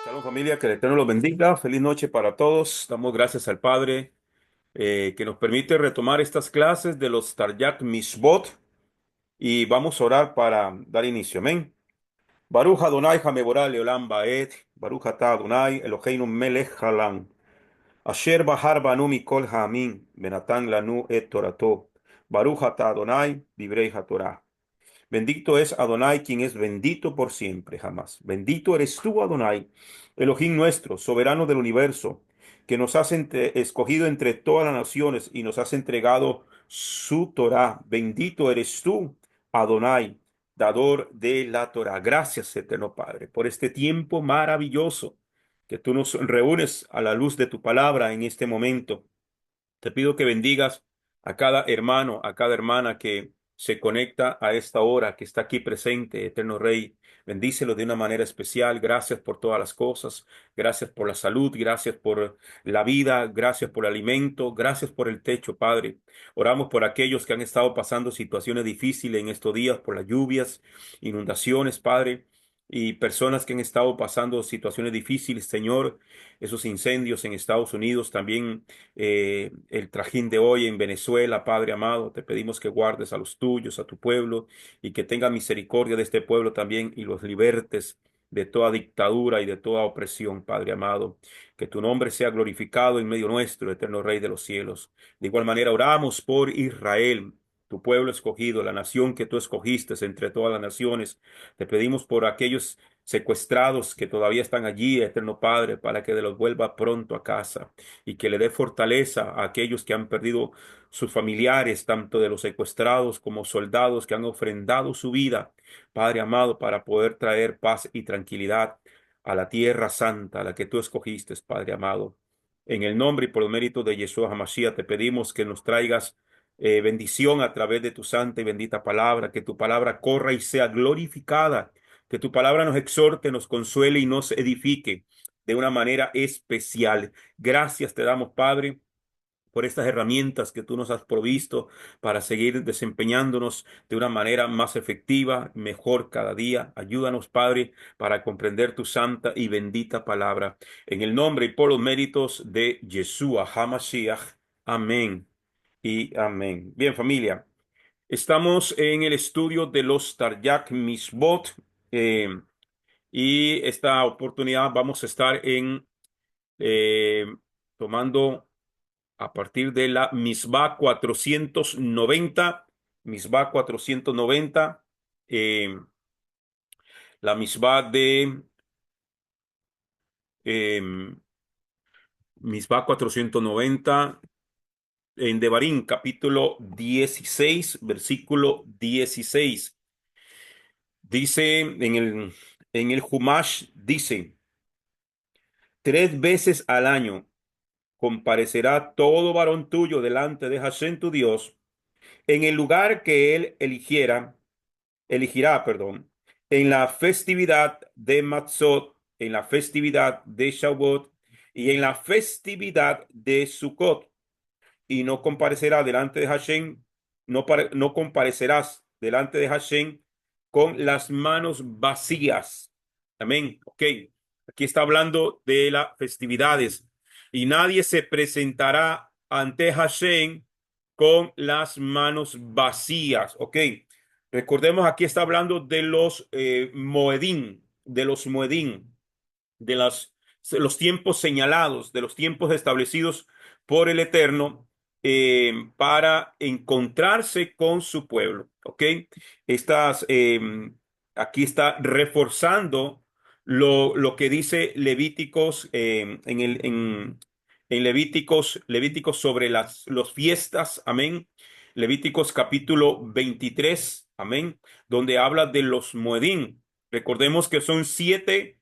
Shalom familia, que el Eterno los bendiga. Feliz noche para todos. Damos gracias al Padre que nos permite retomar estas clases de los Taryag Mishbot y vamos a orar para dar inicio. Amén. Baruch Adonai Hameborah Leolam Baed, Baruch Atah Adonai Eloheinu Melech Halam, Asher Bahar Banu Mikol Haamin, Benatan Lanu Et Torato, Baruch Atah Adonai Divrei HaTorah. Bendito es Adonai, quien es bendito por siempre, jamás. Bendito eres tú, Adonai, Elohim nuestro, soberano del universo, que nos has escogido entre todas las naciones y nos has entregado su Torah. Bendito eres tú, Adonai, dador de la Torah. Gracias, eterno Padre, por este tiempo maravilloso que tú nos reúnes a la luz de tu palabra en este momento. Te pido que bendigas a cada hermano, a cada hermana que se conecta a esta hora, que está aquí presente, Eterno Rey. Bendícelo de una manera especial. Gracias por todas las cosas. Gracias por la salud. Gracias por la vida. Gracias por el alimento. Gracias por el techo, Padre. Oramos por aquellos que han estado pasando situaciones difíciles en estos días, por las lluvias, inundaciones, Padre. Y personas que han estado pasando situaciones difíciles, Señor, esos incendios en Estados Unidos, también el trajín de hoy en Venezuela. Padre amado, te pedimos que guardes a los tuyos, a tu pueblo, y que tenga misericordia de este pueblo también y los libertes de toda dictadura y de toda opresión, Padre amado. Que tu nombre sea glorificado en medio nuestro, eterno Rey de los cielos. De igual manera, oramos por Israel, tu pueblo escogido, la nación que tú escogiste entre todas las naciones. Te pedimos por aquellos secuestrados que todavía están allí, eterno Padre, para que los vuelva pronto a casa y que le dé fortaleza a aquellos que han perdido sus familiares, tanto de los secuestrados como soldados que han ofrendado su vida, Padre amado, para poder traer paz y tranquilidad a la tierra santa, a la que tú escogiste, Padre amado. En el nombre y por el mérito de Yeshua HaMashiach te pedimos que nos traigas bendición a través de tu santa y bendita palabra, que tu palabra corra y sea glorificada, que tu palabra nos exhorte, nos consuele y nos edifique de una manera especial. Gracias te damos, Padre, por estas herramientas que tú nos has provisto para seguir desempeñándonos de una manera más efectiva, mejor cada día. Ayúdanos, Padre, para comprender tu santa y bendita palabra. En el nombre y por los méritos de Yeshua HaMashiach. Amén y amén. Bien, familia, estamos en el estudio de los Taryag Mishbot, eh, y esta oportunidad vamos a estar eh, tomando a partir de la Misbah 490, Misbah 490, eh, la Misbah de eh, Misbah 490 en Devarim, capítulo 16, versículo 16. Dice en el Humash, dice, 3 veces al año comparecerá todo varón tuyo delante de Hashem tu Dios en el lugar que él elegirá, perdón, en la festividad de Matzot, en la festividad de Shavuot y en la festividad de Sukkot, y no comparecerá delante de Hashem, no comparecerás delante de Hashem con las manos vacías. Amén. Ok. Aquí está hablando de las festividades. Y nadie se presentará ante Hashem con las manos vacías. Ok. Recordemos, aquí está hablando de los Moedín, de los tiempos señalados, de los tiempos establecidos por el Eterno para encontrarse con su pueblo. ¿Ok? Estas, aquí está reforzando lo que dice Levíticos en Levíticos sobre los fiestas. Amén. Levíticos capítulo 23. Amén. Donde habla de los Moedín. Recordemos que son siete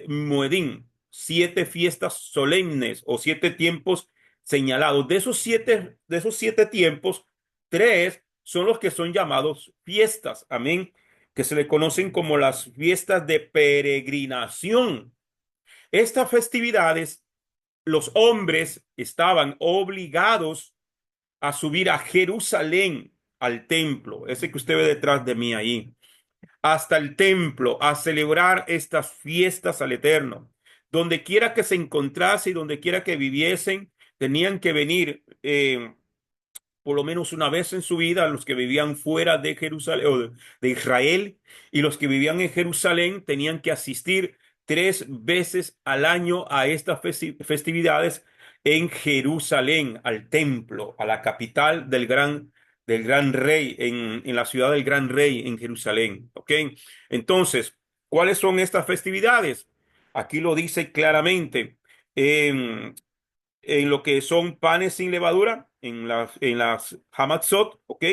Moedim, 7 fiestas solemnes o 7 tiempos señalados. De esos siete tiempos, 3 son los que son llamados fiestas, amén, que se le conocen como las fiestas de peregrinación. Estas festividades, los hombres estaban obligados a subir a Jerusalén, al templo, ese que usted ve detrás de mí ahí. hasta el templo a celebrar estas fiestas al Eterno. Donde quiera que se encontrase y donde quiera que viviesen, tenían que venir por lo menos una vez en su vida, los que vivían fuera de Jerusalén o de Israel, y los que vivían en Jerusalén tenían que asistir 3 veces al año a estas festividades en Jerusalén, al templo, a la capital del gran rey, en la ciudad del gran rey, en Jerusalén. ¿Ok? Entonces, ¿cuáles son estas festividades? Aquí lo dice claramente. En lo que son panes sin levadura, en las Hamatzot, ¿ok?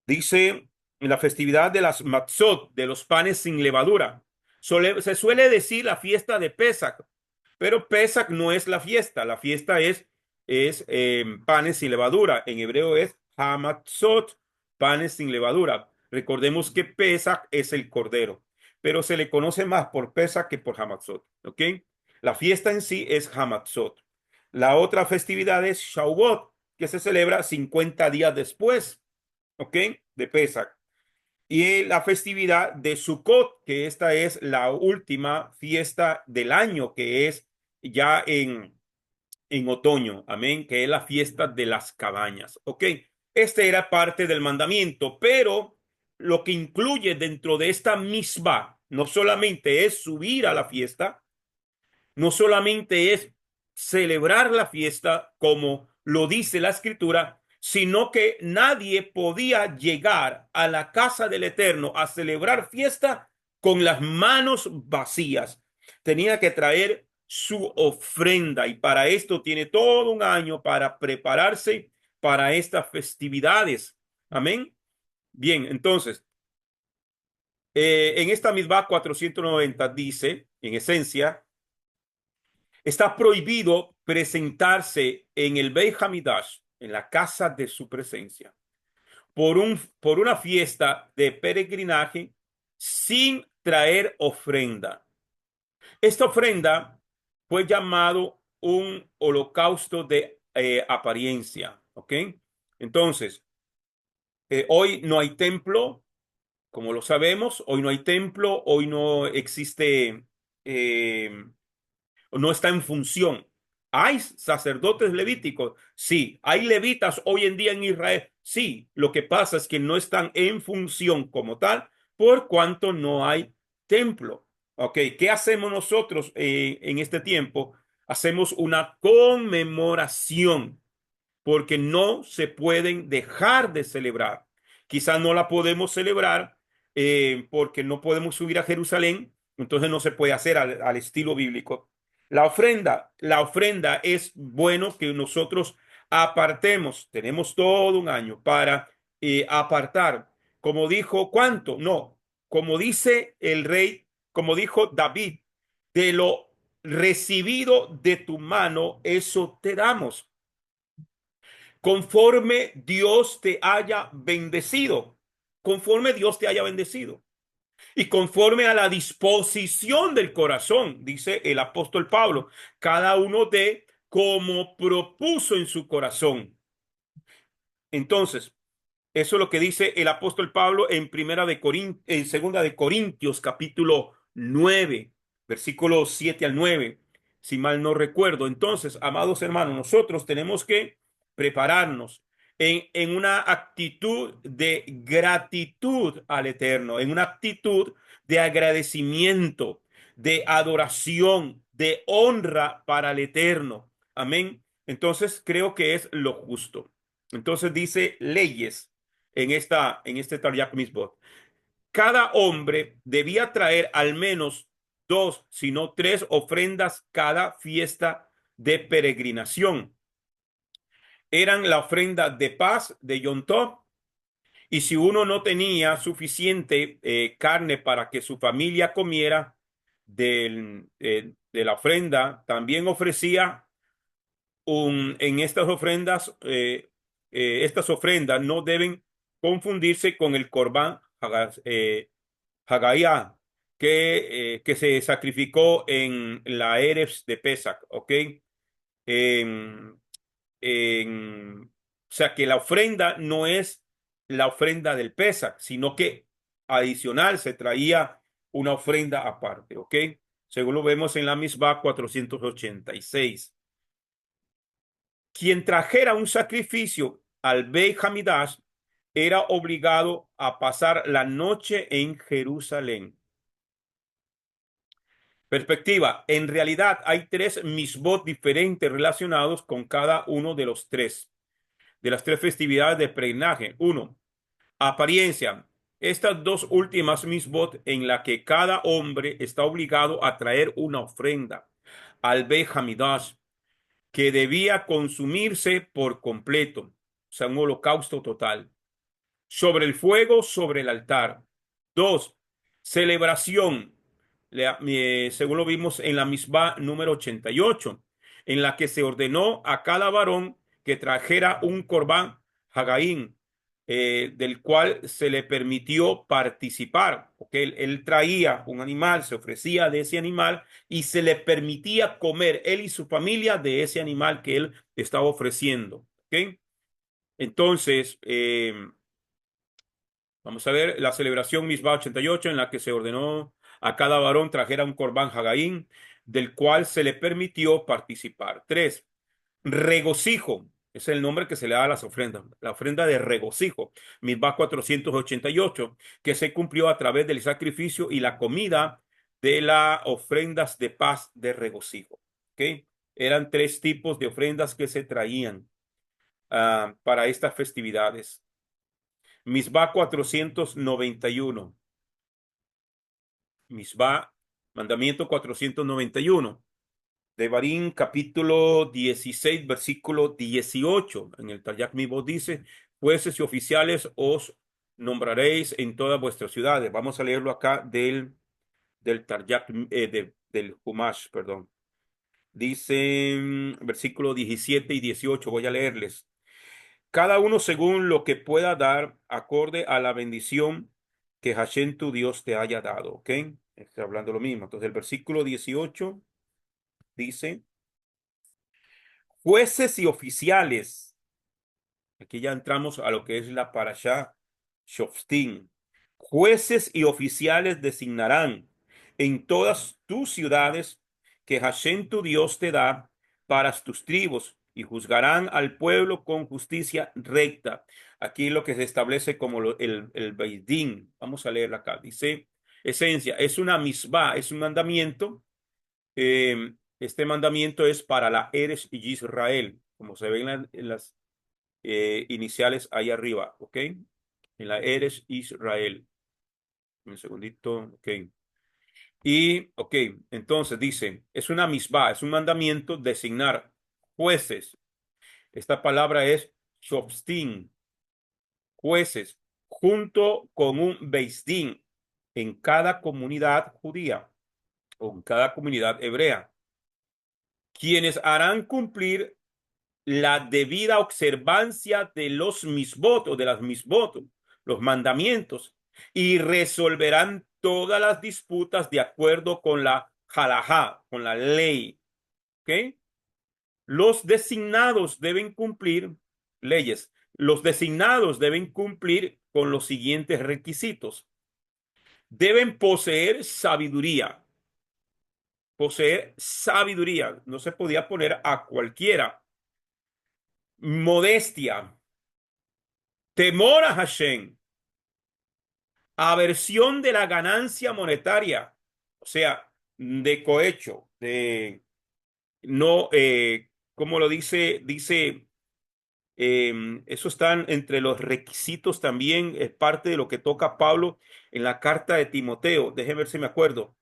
Dice en la festividad de las Matzot, de los panes sin levadura. Se suele decir la fiesta de Pesach, pero Pesach no es la fiesta es panes sin levadura. En hebreo es Hamatzot, panes sin levadura. Recordemos que Pesach es el cordero, pero se le conoce más por Pesach que por Hamatzot, ¿ok? La fiesta en sí es Hamatzot. La otra festividad es Shavuot, que se celebra 50 días después, ¿ok? De Pesach. Y la festividad de Sukkot, que esta es la última fiesta del año, que es ya en otoño, amén, que es la fiesta de las cabañas, ¿ok? Este era parte del mandamiento, pero lo que incluye dentro de esta misma no solamente es subir a la fiesta, no solamente es celebrar la fiesta como lo dice la escritura, sino que nadie podía llegar a la casa del Eterno a celebrar fiesta con las manos vacías. Tenía que traer su ofrenda y para esto tiene todo un año para prepararse para estas festividades. Amén. Bien, entonces, en esta misma 490 dice, en esencia, está prohibido presentarse en el Beit Hamidash, en la casa de su presencia, por una fiesta de peregrinaje sin traer ofrenda. Esta ofrenda fue llamado un holocausto de apariencia, ¿ok? Entonces, hoy no hay templo, como lo sabemos, hoy no hay templo, hoy no existe eh, no está en función. ¿Hay sacerdotes levíticos? Sí. ¿Hay levitas hoy en día en Israel? Sí. Lo que pasa es que no están en función como tal por cuanto no hay templo. Ok, ¿qué hacemos nosotros en este tiempo? Hacemos una conmemoración porque no se pueden dejar de celebrar. Quizás no la podemos celebrar porque no podemos subir a Jerusalén, entonces no se puede hacer al estilo bíblico. La ofrenda es bueno que nosotros apartemos, tenemos todo un año para apartar, como dijo, ¿cuánto? No, como dice el rey, como dijo David, de lo recibido de tu mano, eso te damos conforme Dios te haya bendecido, conforme Dios te haya bendecido y conforme a la disposición del corazón, dice el apóstol Pablo, cada uno de como propuso en su corazón. Entonces, eso es lo que dice el apóstol Pablo en segunda de Corintios, capítulo 9, versículos 7 al 9, si mal no recuerdo. Entonces, amados hermanos, nosotros tenemos que prepararnos en una actitud de gratitud al Eterno, en una actitud de agradecimiento, de adoración, de honra para el Eterno. Amén. Entonces, creo que es lo justo. Entonces dice leyes en este Taryag Mitzvot. Cada hombre debía traer al menos 2, si no 3 ofrendas cada fiesta de peregrinación. Eran la ofrenda de paz de Yom Tov, y si uno no tenía suficiente carne para que su familia comiera de la ofrenda, también ofrecía en estas ofrendas no deben confundirse con el Corbán Hagayá, que se sacrificó en la Erev de Pesach, ¿ok? En, o sea que la ofrenda no es la ofrenda del Pesach, sino que adicional, se traía una ofrenda aparte, ¿ok? Según lo vemos en la Misbah 486. Quien trajera un sacrificio al Beit Hamidash era obligado a pasar la noche en Jerusalén. Perspectiva. En realidad hay tres misbot diferentes relacionados con cada uno de los tres, de las tres festividades de peregrinaje. Uno, apariencia. Estas dos últimas misbot en la que cada hombre está obligado a traer una ofrenda al Beit Hamidash que debía consumirse por completo, o sea, un holocausto total, sobre el fuego, sobre el altar. Dos, celebración, según lo vimos en la misma número 88, en la que se ordenó a cada varón que trajera un corbán hagaín, del cual se le permitió participar, porque él traía un animal, se ofrecía de ese animal y se le permitía comer él y su familia de ese animal que él estaba ofreciendo. ¿Ok? Entonces, vamos a ver la celebración Misbah 88 en la que se ordenó a cada varón trajera un corbán hagaín del cual se le permitió participar. Tres, regocijo. Es el nombre que se le da a las ofrendas. La ofrenda de regocijo. Misbah 488 que se cumplió a través del sacrificio y la comida de las ofrendas de paz de regocijo. ¿Ok? Eran tres tipos de ofrendas que se traían para estas festividades. Misbah 491. Misbah, mandamiento 491. Devarim capítulo 16, versículo 18. En el Taryag Mibot dice, jueces y oficiales os nombraréis en todas vuestras ciudades. Vamos a leerlo acá del Taryag, del Humash, perdón. Dice, versículo 17 y 18, voy a leerles. Cada uno según lo que pueda dar, acorde a la bendición que Hashem tu Dios te haya dado, ¿ok? Está hablando lo mismo. Entonces el versículo 18 dice, jueces y oficiales. Aquí ya entramos a lo que es la parashá Shoftim. Jueces y oficiales designarán en todas tus ciudades que Hashem tu Dios te da para tus tribus y juzgarán al pueblo con justicia recta. Aquí lo que se establece como el Beit Din. Vamos a leerla acá. Dice, esencia, es una misbah, es un mandamiento. Este mandamiento es para la Eres y Israel, como se ve en las iniciales ahí arriba, ¿ok? En la Eres Israel. Un segundito, ok. Y, ok, entonces dice, es una misbah, es un mandamiento designar jueces. Esta palabra es shoftim, jueces, junto con un beis din en cada comunidad judía o en cada comunidad hebrea, quienes harán cumplir la debida observancia de los misbot o de las misbot, los mandamientos, y resolverán todas las disputas de acuerdo con la halajá, con la ley. ¿Ok? Los designados deben cumplir leyes. Los designados deben cumplir con los siguientes requisitos. Deben poseer sabiduría. Poseer sabiduría. No se podía poner a cualquiera. Modestia, temor a Hashem, aversión de la ganancia monetaria, o sea, de cohecho, de no, como lo dice, eso están entre los requisitos también, es parte de lo que toca Pablo en la carta de Timoteo. Déjenme ver si me acuerdo.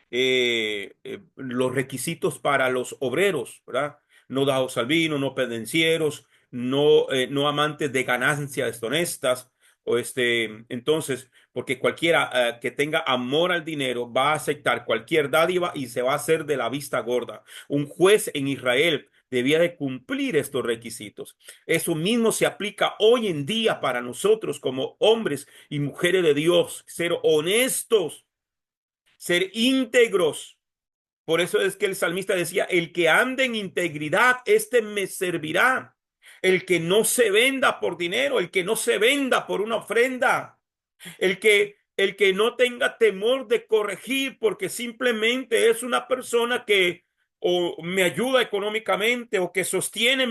Los requisitos para los obreros, ¿verdad? No dados al vino, no pendencieros, no amantes de ganancias deshonestas, entonces, porque cualquiera que tenga amor al dinero va a aceptar cualquier dádiva y se va a hacer de la vista gorda. Un juez en Israel debía de cumplir estos requisitos. Eso mismo se aplica hoy en día para nosotros como hombres y mujeres de Dios, ser honestos, ser íntegros. Por eso es que el salmista decía, el que ande en integridad, este me servirá. El que no se venda por dinero, el que no se venda por una ofrenda. El que no tenga temor de corregir porque simplemente es una persona que o me ayuda económicamente o que sostiene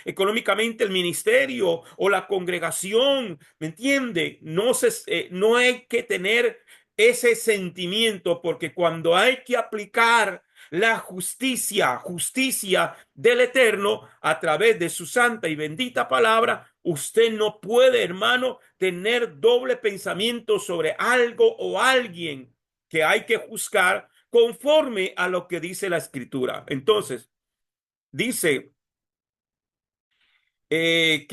económicamente el ministerio o la congregación, ¿me entiende? No hay que tener ese sentimiento porque cuando hay que aplicar la justicia del Eterno a través de su santa y bendita palabra, usted no puede, hermano, tener doble pensamiento sobre algo o alguien que hay que juzgar conforme a lo que dice la escritura. Entonces, dice que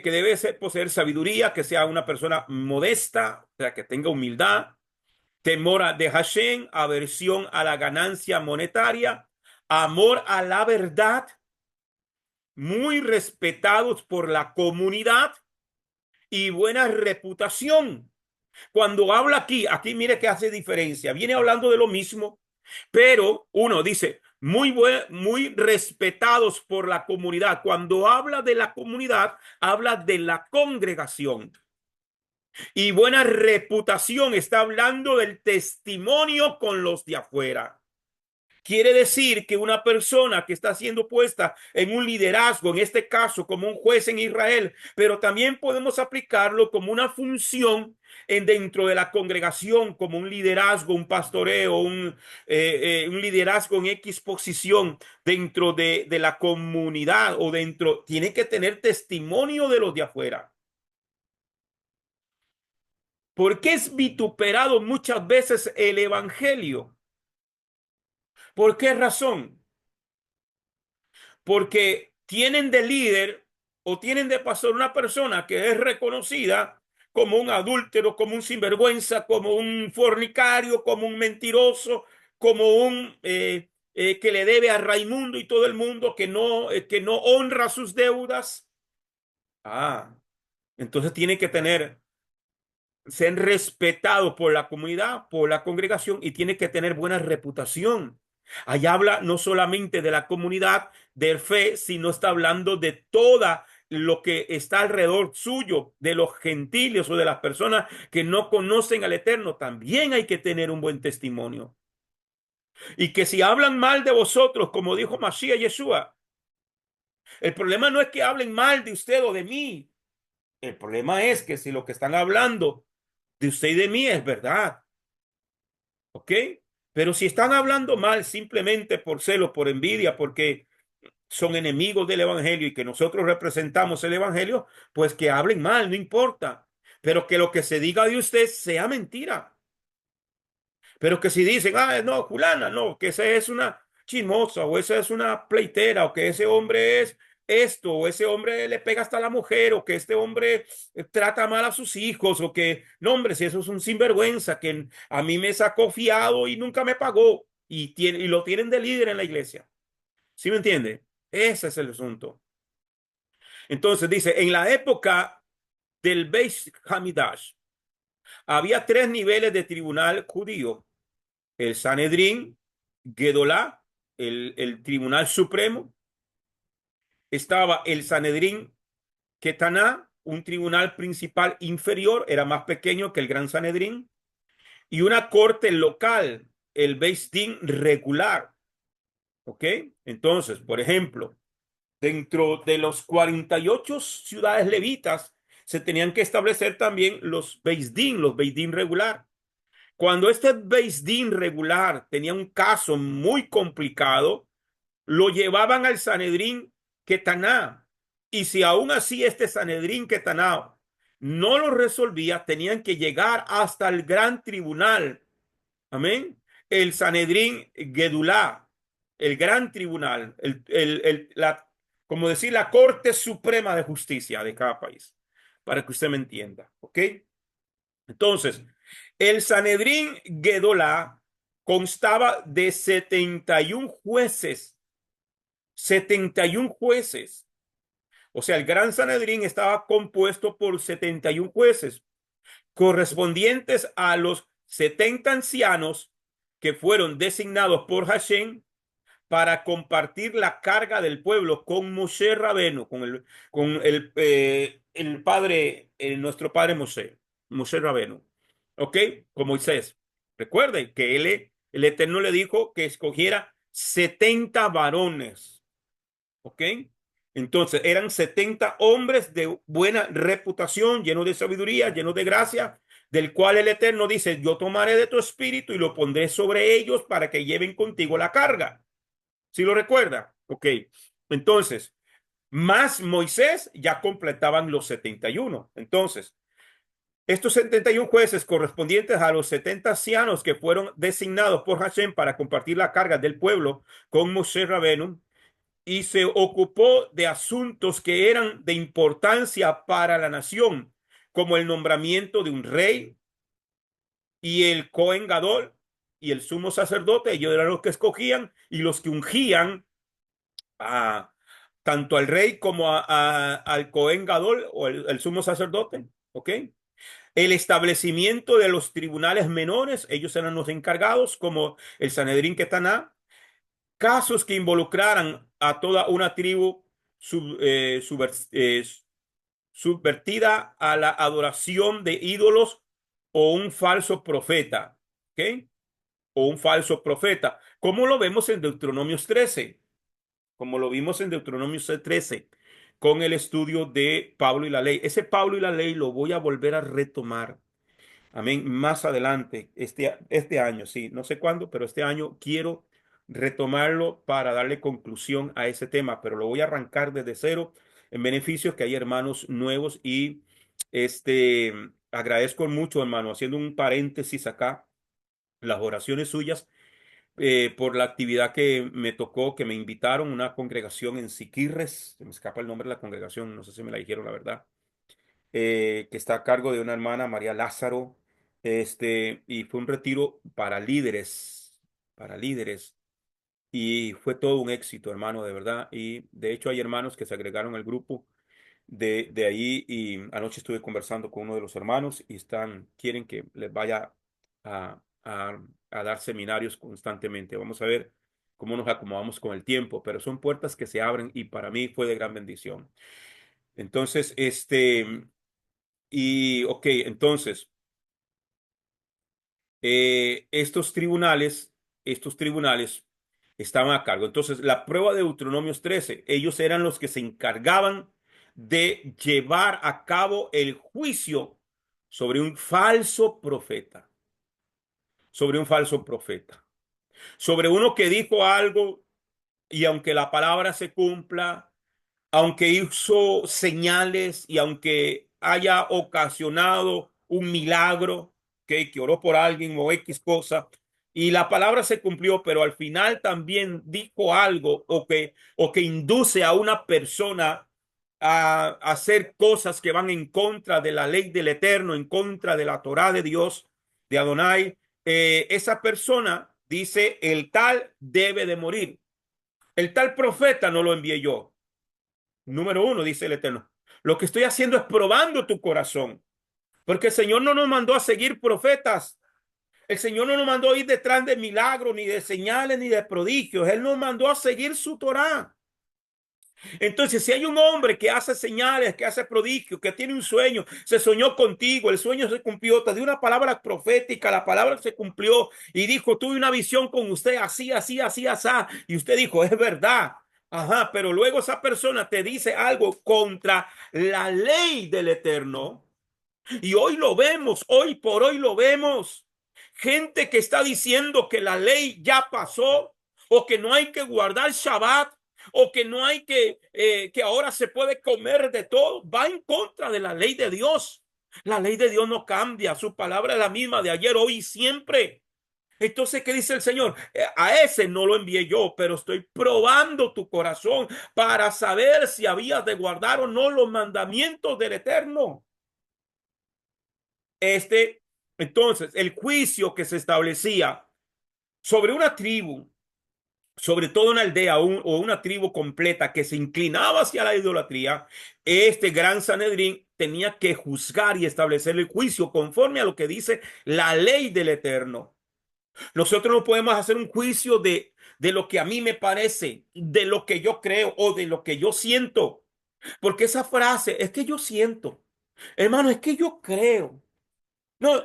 debe poseer sabiduría, que sea una persona modesta, o sea, que tenga humildad, temor de Hashem, aversión a la ganancia monetaria, amor a la verdad, muy respetados por la comunidad y buena reputación. Cuando habla aquí mire que hace diferencia. Viene hablando de lo mismo, pero uno dice muy respetados por la comunidad. Cuando habla de la comunidad, habla de la congregación. Y buena reputación está hablando del testimonio con los de afuera. Quiere decir que una persona que está siendo puesta en un liderazgo, en este caso como un juez en Israel, pero también podemos aplicarlo como una función dentro de la congregación, como un liderazgo, un pastoreo, un liderazgo en X posición dentro de la comunidad o dentro, tiene que tener testimonio de los de afuera. ¿Por qué es vituperado muchas veces el evangelio? ¿Por qué razón? Porque tienen de líder o tienen de pastor una persona que es reconocida como un adúltero, como un sinvergüenza, como un fornicario, como un mentiroso, como un que le debe a Raimundo y todo el mundo, que no honra sus deudas. Ah, entonces tiene que ser respetado por la comunidad, por la congregación y tiene que tener buena reputación. Allá habla no solamente de la comunidad de fe, sino está hablando de toda lo que está alrededor suyo, de los gentiles o de las personas que no conocen al Eterno. También hay que tener un buen testimonio. Y que si hablan mal de vosotros, como dijo Mashiach Yeshua, el problema no es que hablen mal de usted o de mí. El problema es que si lo que están hablando de usted y de mí es verdad, ¿ok? Pero si están hablando mal simplemente por celo, por envidia, porque son enemigos del evangelio y que nosotros representamos el evangelio, pues que hablen mal, no importa. Pero que lo que se diga de usted sea mentira. Pero que si dicen, no, fulana, no, que esa es una chismosa o esa es una pleitera o que ese hombre es esto o ese hombre le pega hasta a la mujer o que este hombre trata mal a sus hijos o que, no, hombre, si eso es un sinvergüenza que a mí me sacó fiado y nunca me pagó y lo tienen de líder en la iglesia. ¿Sí me entiende? Ese es el asunto. Entonces dice, en la época del Beis Hamidash había tres niveles de tribunal judío: el Sanedrín, Gedolá, el Tribunal Supremo, estaba el Sanedrín Ketaná, un tribunal principal inferior, era más pequeño que el Gran Sanedrín, y una corte local, el Beis Din regular. ¿Ok? Entonces, por ejemplo, dentro de los 48 ciudades levitas, se tenían que establecer también los Beis Din regular. Cuando este Beis Din regular tenía un caso muy complicado, lo llevaban al Sanedrín Ketaná. Y si aún así este Sanedrín Ketaná no lo resolvía, tenían que llegar hasta el gran tribunal. Amén. El Sanedrín Gedulá, el gran tribunal, como decir, la Corte Suprema de Justicia de cada país, para que usted me entienda. ¿Ok? Entonces, el Sanedrín Gedolá constaba de 71 jueces, 71 jueces. O sea, el Gran Sanedrín estaba compuesto por 71 jueces, correspondientes a los 70 ancianos que fueron designados por Hashem para compartir la carga del pueblo con Moshe Rabeno, con el padre, nuestro padre Moshe. Moshe Rabenu, ¿ok? Con Moisés. Recuerden que el Eterno le dijo que escogiera 70 varones, ¿ok? Entonces eran 70 hombres de buena reputación, llenos de sabiduría, llenos de gracia, del cual el Eterno dice, yo tomaré de tu espíritu y lo pondré sobre ellos para que lleven contigo la carga. ¿Sí lo recuerda? Ok. Entonces, más Moisés ya completaban los 71. Entonces, estos 71 jueces correspondientes a los 70 ancianos que fueron designados por Hashem para compartir la carga del pueblo con Moshe Rabenu, y se ocupó de asuntos que eran de importancia para la nación, como el nombramiento de un rey y el Cohen Gadol y el sumo sacerdote. Ellos eran los que escogían y los que ungían a tanto al rey como al Cohen Gadol o el sumo sacerdote. ¿Ok? El establecimiento de los tribunales menores, ellos eran los encargados, como el Sanedrín Ketaná. Casos que involucraran a toda una tribu sub, subver, subvertida a la adoración de ídolos o un falso profeta. ¿Ok? O un falso profeta. Como lo vemos en Deuteronomios 13. Como lo vimos en Deuteronomio 13. Con el estudio de Pablo y la ley. Ese Pablo y la ley lo voy a volver a retomar. Amén. Más adelante, este año, sí, no sé cuándo, pero este año quiero retomarlo para darle conclusión a ese tema, pero lo voy a arrancar desde cero en beneficio que hay hermanos nuevos y agradezco mucho, hermano, haciendo un paréntesis acá, las oraciones suyas por la actividad que me tocó, que me invitaron, una congregación en Siquirres, se me escapa el nombre de la congregación, no sé si me la dijeron la verdad, que está a cargo de una hermana, María Lázaro, y fue un retiro para líderes, y fue todo un éxito, hermano, de verdad, y de hecho hay hermanos que se agregaron al grupo de ahí, y anoche estuve conversando con uno de los hermanos, y quieren que les vaya a, a, a dar seminarios constantemente. Vamos a ver cómo nos acomodamos con el tiempo, pero son puertas que se abren, y para mí fue de gran bendición. Entonces, ok, entonces, estos tribunales estaban a cargo. Entonces, la prueba de Deuteronomios 13, ellos eran los que se encargaban de llevar a cabo el juicio sobre un falso profeta, sobre un falso profeta, sobre uno que dijo algo y aunque la palabra se cumpla, aunque hizo señales y aunque haya ocasionado un milagro, que oró por alguien o X cosa, y la palabra se cumplió, pero al final también dijo algo o que induce a una persona a hacer cosas que van en contra de la ley del Eterno, en contra de la Torá de Dios, de Adonai, esa persona dice, el tal debe de morir. El tal profeta no lo envié yo. Número uno, dice el Eterno. Lo que estoy haciendo es probando tu corazón. Porque el Señor no nos mandó a seguir profetas. El Señor no nos mandó a ir detrás de milagros, ni de señales, ni de prodigios. Él nos mandó a seguir su Torá. Entonces, si hay un hombre que hace señales, que hace prodigios, que tiene un sueño, se soñó contigo, el sueño se cumplió, te dio una palabra profética, la palabra se cumplió y dijo, tuve una visión con usted, así, así, así, así, y usted dijo, es verdad. Ajá, pero luego esa persona te dice algo contra la ley del Eterno. Y hoy lo vemos, hoy por hoy lo vemos. Gente que está diciendo que la ley ya pasó o que no hay que guardar Shabbat o que no hay que ahora se puede comer de todo. Va en contra de la ley de Dios. La ley de Dios no cambia. Su palabra es la misma de ayer, hoy y siempre. Entonces, ¿qué dice el Señor? A ese no lo envié yo, pero estoy probando tu corazón para saber si habías de guardar o no los mandamientos del Eterno. Este, entonces, el juicio que se establecía sobre una tribu, sobre toda una aldea o una tribu completa que se inclinaba hacia la idolatría, este gran Sanedrín tenía que juzgar y establecer el juicio conforme a lo que dice la ley del Eterno. Nosotros no podemos hacer un juicio de lo que a mí me parece, de lo que yo creo o de lo que yo siento, porque esa frase es que yo siento, hermano, es que yo creo. No,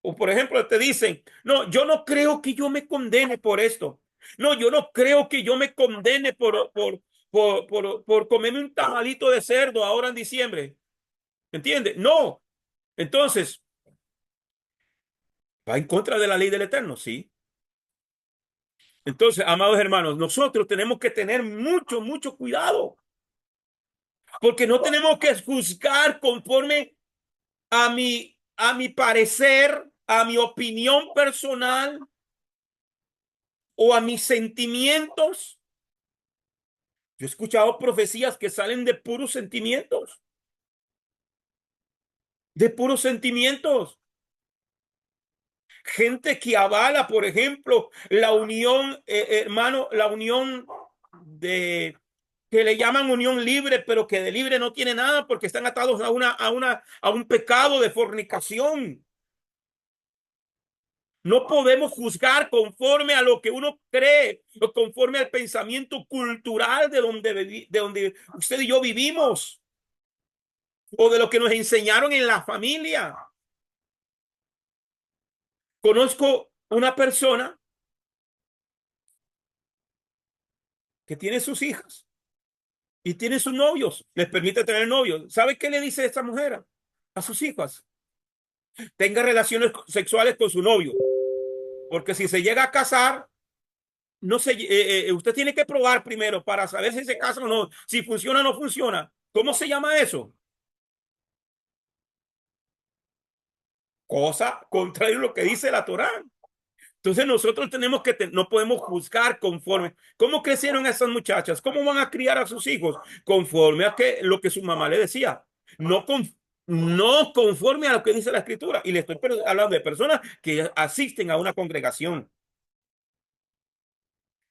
o por ejemplo, te dicen, no, yo no creo que yo me condene por esto. No, yo no creo que yo me condene por comerme un tamalito de cerdo ahora en diciembre. ¿Entiendes? No. Entonces, va en contra de la ley del Eterno, sí. Entonces, amados hermanos, nosotros tenemos que tener mucho, mucho cuidado, porque no tenemos que juzgar conforme a mi parecer, a mi opinión personal o a mis sentimientos. Yo he escuchado profecías que salen de puros sentimientos. Gente que avala, por ejemplo, la unión, hermano, la unión de que le llaman unión libre, pero que de libre no tiene nada porque están atados a un pecado de fornicación. No podemos juzgar conforme a lo que uno cree o conforme al pensamiento cultural de donde usted y yo vivimos o de lo que nos enseñaron en la familia. Conozco una persona que tiene sus hijas y tiene sus novios, les permite tener novios. ¿Sabe qué le dice esta mujer a sus hijas? Tenga relaciones sexuales con su novio, porque si se llega a casar, no se, usted tiene que probar primero para saber si se casa o no, si funciona o no funciona. ¿Cómo se llama eso? Cosa contraria a lo que dice la Torá. Entonces nosotros tenemos que, no podemos juzgar conforme, ¿cómo crecieron esas muchachas? ¿Cómo van a criar a sus hijos? Conforme a lo que su mamá le decía. No, no conforme a lo que dice la escritura. Y le estoy hablando de personas que asisten a una congregación,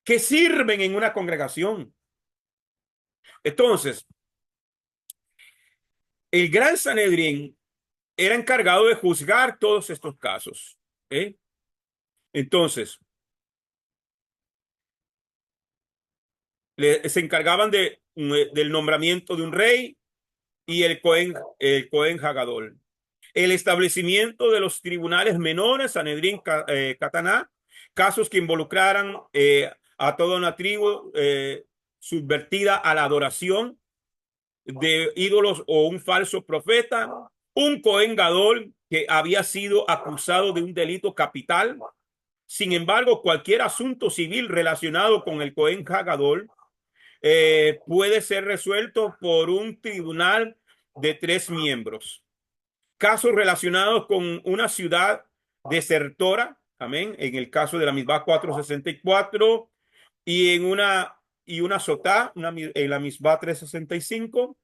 que sirven en una congregación. Entonces, el gran Sanedrín era encargado de juzgar todos estos casos. ¿Eh? Entonces, se encargaban del nombramiento de un rey y el Cohen Hagadol. El establecimiento de los tribunales menores, Sanedrín, Cataná, casos que involucraran a toda una tribu subvertida a la adoración de ídolos o un falso profeta, un Cohen Gadol que había sido acusado de un delito capital. Sin embargo, cualquier asunto civil relacionado con el Cohen Hagadol puede ser resuelto por un tribunal de 3 miembros. Casos relacionados con una ciudad desertora, amén, en el caso de la misma 464 y una sotá, en la misma 365.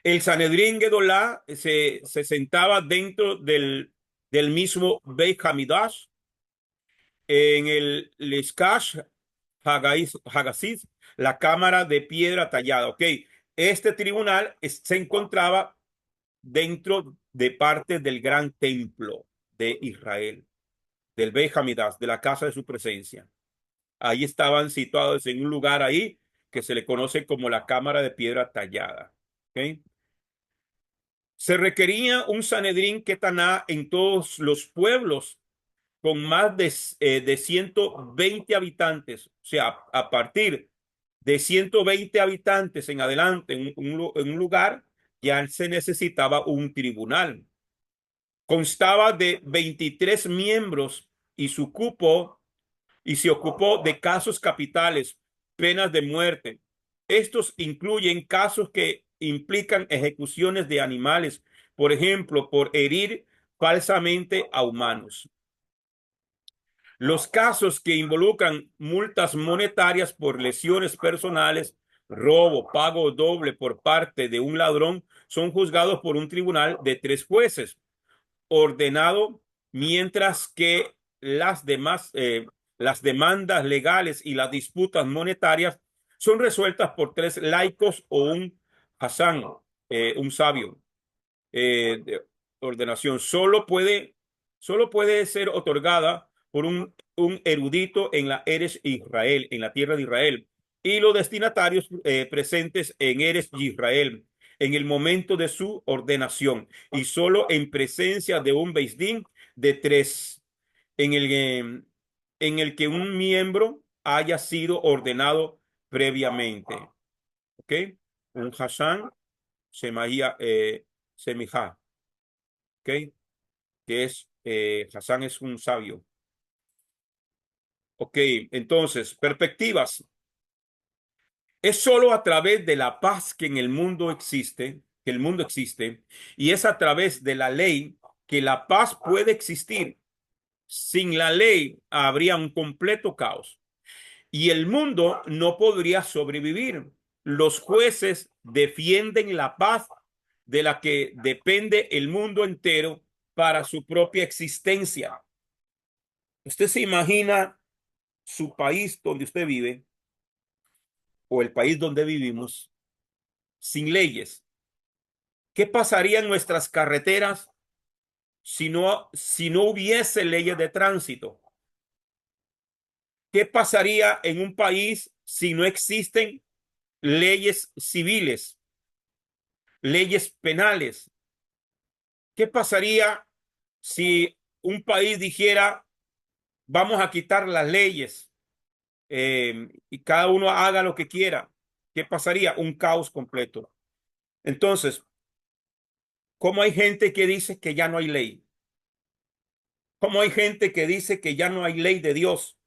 El Sanedrín Gedolá se sentaba dentro del mismo Beit Hamidash en el Leskash Hagasid, la cámara de piedra tallada. Ok, este tribunal se encontraba dentro de parte del gran templo de Israel, del Beit Hamidash, de la casa de su presencia. Ahí estaban situados en un lugar ahí que se le conoce como la cámara de piedra tallada. ¿Okay? Se requería un Sanedrín Ketaná en todos los pueblos con más de 120 habitantes, o sea, a partir de 120 habitantes en adelante en un lugar, ya se necesitaba un tribunal. Constaba de 23 miembros y se ocupó de casos capitales, penas de muerte. Estos incluyen casos que implican ejecuciones de animales, por ejemplo, por herir falsamente a humanos. Los casos que involucran multas monetarias por lesiones personales, robo, pago doble por parte de un ladrón, son juzgados por un tribunal de 3 jueces, ordenado, mientras que las demandas legales y las disputas monetarias son resueltas por 3 laicos o un hasán, un sabio de ordenación. Solo puede ser otorgada por un erudito en la Eres Israel, en la tierra de Israel, y los destinatarios presentes en Eres Israel. en el momento de su ordenación y solo en presencia de un Beis Din de tres, en en el que un miembro haya sido ordenado previamente. ¿Ok? Un Hashan Semijá. ¿Ok? Que es, Hassan es un sabio. Ok, entonces, perspectivas. Es solo a través de la paz que en el mundo existe, que el mundo existe, y es a través de la ley que la paz puede existir. Sin la ley habría un completo caos y el mundo no podría sobrevivir. Los jueces defienden la paz de la que depende el mundo entero para su propia existencia. ¿Usted se imagina su país donde usted vive o el país donde vivimos sin leyes? ¿Qué pasaría en nuestras carreteras si no hubiese leyes de tránsito? ¿Qué pasaría en un país si no existen leyes civiles, leyes penales? ¿Qué pasaría si un país dijera, vamos a quitar las leyes y cada uno haga lo que quiera? ¿Qué pasaría? Un caos completo. Entonces, ¿cómo hay gente que dice que ya no hay ley? ¿Cómo hay gente que dice que ya no hay ley de Dios?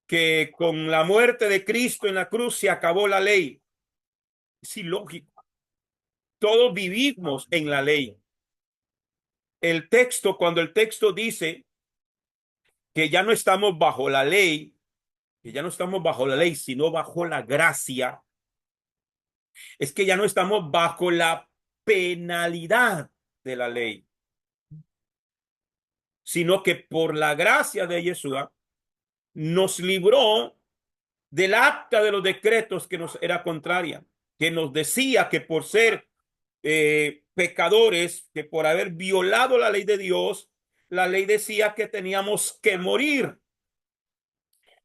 Que con la muerte de Cristo en la cruz se acabó la ley. Es ilógico. Todos vivimos en la ley. Cuando el texto dice que ya no estamos bajo la ley, que ya no estamos bajo la ley, sino bajo la gracia, es que ya no estamos bajo la penalidad de la ley, sino que por la gracia de Yeshua nos libró del acta de los decretos que nos era contraria, que nos decía que por ser pecadores, que por haber violado la ley de Dios, la ley decía que teníamos que morir.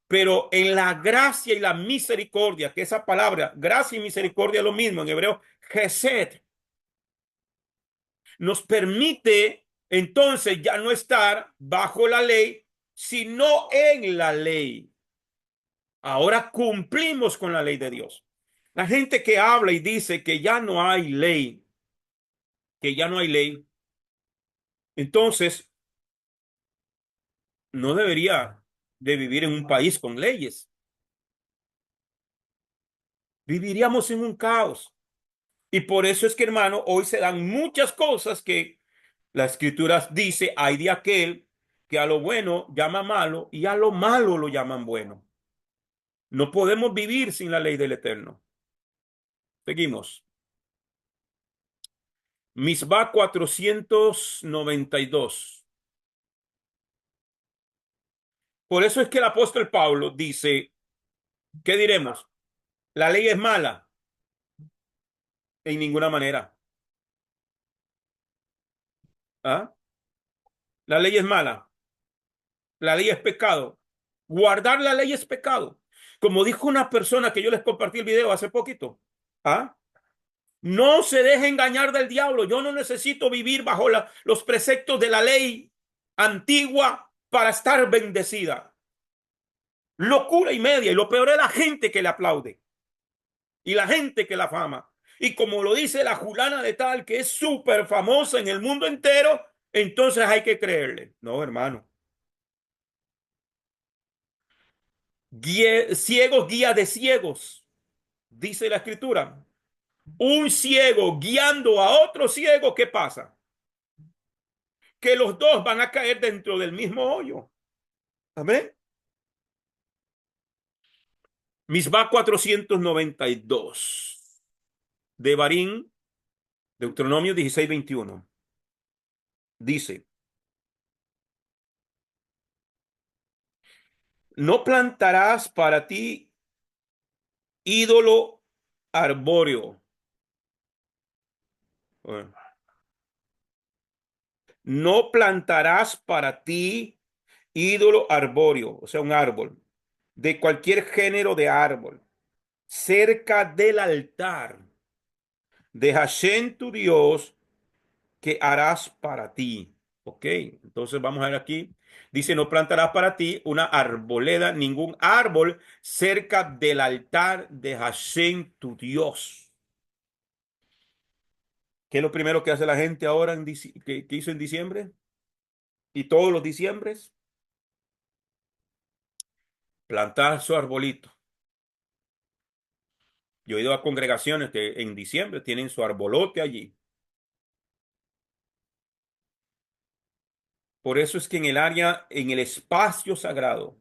Pero en la gracia y la misericordia, que esa palabra, gracia y misericordia es lo mismo en hebreo, Gesed, nos permite entonces ya no estar bajo la ley, sino en la ley. Ahora cumplimos con la ley de Dios. La gente que habla y dice que ya no hay ley, que ya no hay ley, entonces no debería de vivir en un país con leyes. Viviríamos en un caos. Y por eso es que, hermano, hoy se dan muchas cosas que la escritura dice, hay de aquel que a lo bueno llama malo y a lo malo lo llaman bueno. No podemos vivir sin la ley del Eterno. Seguimos. Misbah 492. Por eso es que el apóstol Pablo dice, ¿qué diremos? La ley es mala. En ninguna manera. ¿Ah? La ley es mala. La ley es pecado. Guardar la ley es pecado. Como dijo una persona que yo les compartí el video hace poquito. ¿Ah? No se deje engañar del diablo. Yo no necesito vivir bajo los preceptos de la ley antigua para estar bendecida. Locura y media. Y lo peor es la gente que le aplaude y la gente que la fama. Y como lo dice la fulana de tal, que es súper famosa en el mundo entero, entonces hay que creerle. No, hermano. Ciegos guía de ciegos, dice la escritura. Un ciego guiando a otro ciego, ¿qué pasa? Que los dos van a caer dentro del mismo hoyo. Amén. Misbah 492 de Barín, Deuteronomio 16:21. Dice, no plantarás para ti ídolo arbóreo. Bueno, no plantarás para ti ídolo arbóreo, o sea, un árbol, de cualquier género de árbol, cerca del altar. de Hashem tu Dios que harás para ti. Ok, entonces vamos a ver aquí. Dice, no plantarás para ti una arboleda, ningún árbol cerca del altar de Hashem tu Dios. ¿Qué es lo primero que hace la gente ahora que hizo en diciembre? Y todos los diciembres, plantar su arbolito. Yo he ido a congregaciones que en diciembre tienen su arbolote allí. Por eso es que en el área, en el espacio sagrado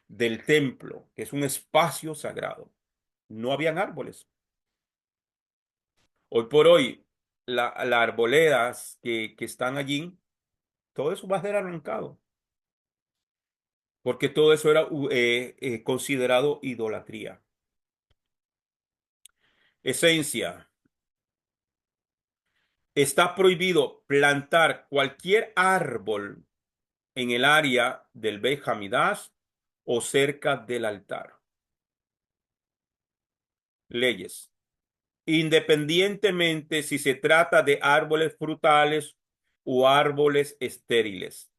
del templo, que es un espacio sagrado, no habían árboles. Hoy por hoy, las arboledas que están allí, todo eso va a ser arrancado, porque todo eso era considerado idolatría. Esencia, está prohibido plantar cualquier árbol en el área del Beit Hamidash o cerca del altar. Leyes. Independientemente si se trata de árboles frutales o árboles estériles.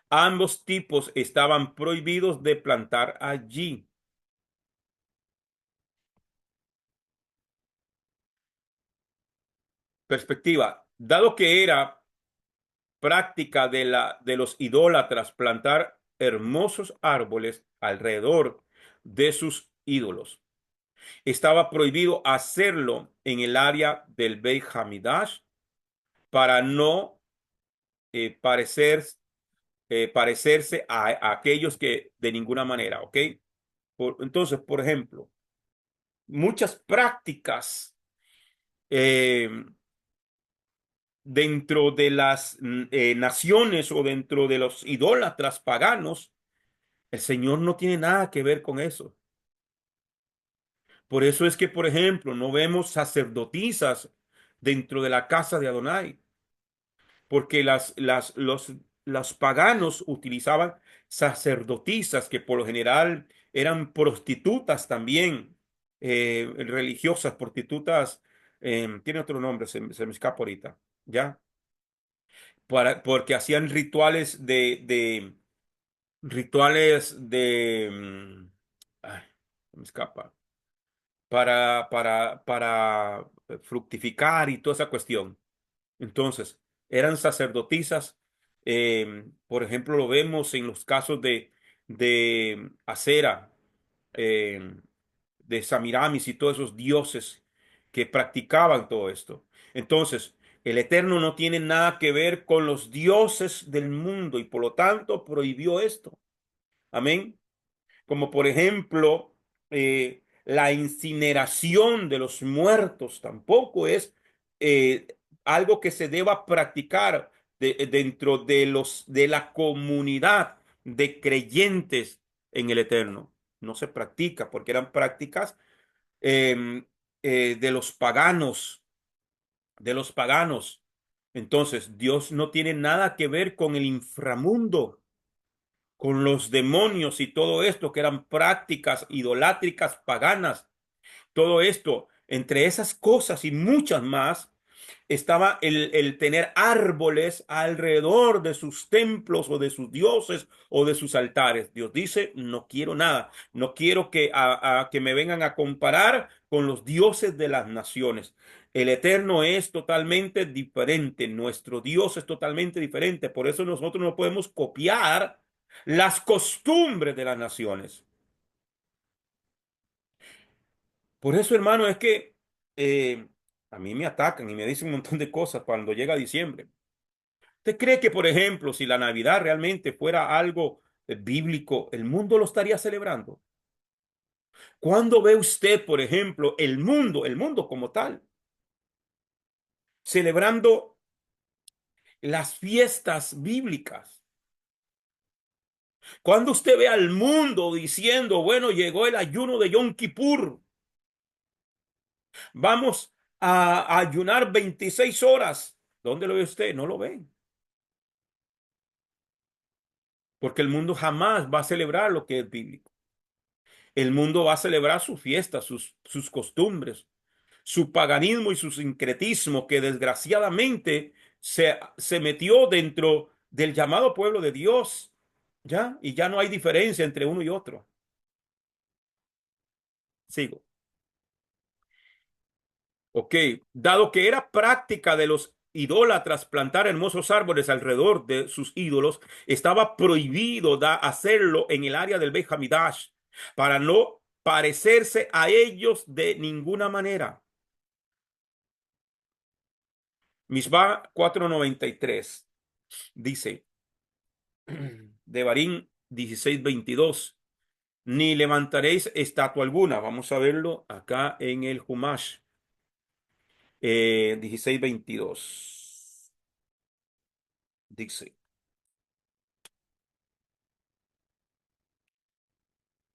Ambos tipos estaban prohibidos de plantar allí. Perspectiva. Dado que era práctica de los idólatras plantar hermosos árboles alrededor de sus ídolos, estaba prohibido hacerlo en el área del Beit Hamidash para no parecer, parecerse a aquellos que de ninguna manera, ¿ok? Entonces, por ejemplo, muchas prácticas eh, dentro de las naciones o dentro de los idólatras paganos, el Señor no tiene nada que ver con eso. Por eso es que, por ejemplo, no vemos sacerdotisas dentro de la casa de Adonai, porque los paganos utilizaban sacerdotisas que por lo general eran prostitutas también, religiosas, prostitutas, tiene otro nombre, se me escapa ahorita, ¿ya? Porque hacían rituales de, ay, se me escapa, para fructificar y toda esa cuestión. Entonces, eran sacerdotisas. Por ejemplo, lo vemos en los casos de Acera, eh, de Samiramis y todos esos dioses que practicaban todo esto. Entonces, el Eterno no tiene nada que ver con los dioses del mundo y por lo tanto prohibió esto. Amén. Como por ejemplo, la incineración de los muertos tampoco es algo que se deba practicar dentro de la comunidad de creyentes en el Eterno. No se practica porque eran prácticas eh, de los paganos, de los paganos. Entonces, Dios no tiene nada que ver con el inframundo, con los demonios y todo esto que eran prácticas idolátricas paganas. Todo esto, entre esas cosas y muchas más, estaba el tener árboles alrededor de sus templos o de sus dioses o de sus altares. Dios dice, no quiero nada, no quiero que me vengan a comparar con los dioses de las naciones. El Eterno es totalmente diferente, nuestro Dios es totalmente diferente, por eso nosotros no podemos copiar las costumbres de las naciones. Por eso, hermano, es que eh, a mí me atacan y me dicen un montón de cosas cuando llega diciembre. ¿Usted cree que, por ejemplo, si la Navidad realmente fuera algo bíblico, el mundo lo estaría celebrando? ¿Cuándo ve usted, por ejemplo, el mundo como tal, celebrando las fiestas bíblicas? ¿Cuándo usted ve al mundo diciendo, bueno, llegó el ayuno de Yom Kippur, vamos a ayunar 26 horas? ¿Dónde lo ve usted? No lo ve. Porque el mundo jamás va a celebrar lo que es bíblico. El mundo va a celebrar sus fiestas, sus costumbres, su paganismo y su sincretismo que desgraciadamente se metió dentro del llamado pueblo de Dios, ¿ya? Y ya no hay diferencia entre uno y otro. Sigo. Ok, dado que era práctica de los idólatras plantar hermosos árboles alrededor de sus ídolos, estaba prohibido hacerlo en el área del Beit Hamidash para no parecerse a ellos de ninguna manera. Misbah 4:93 dice, Devarim 16:22, ni levantaréis estatua alguna. Vamos a verlo acá en el Humash 16:22. Dice,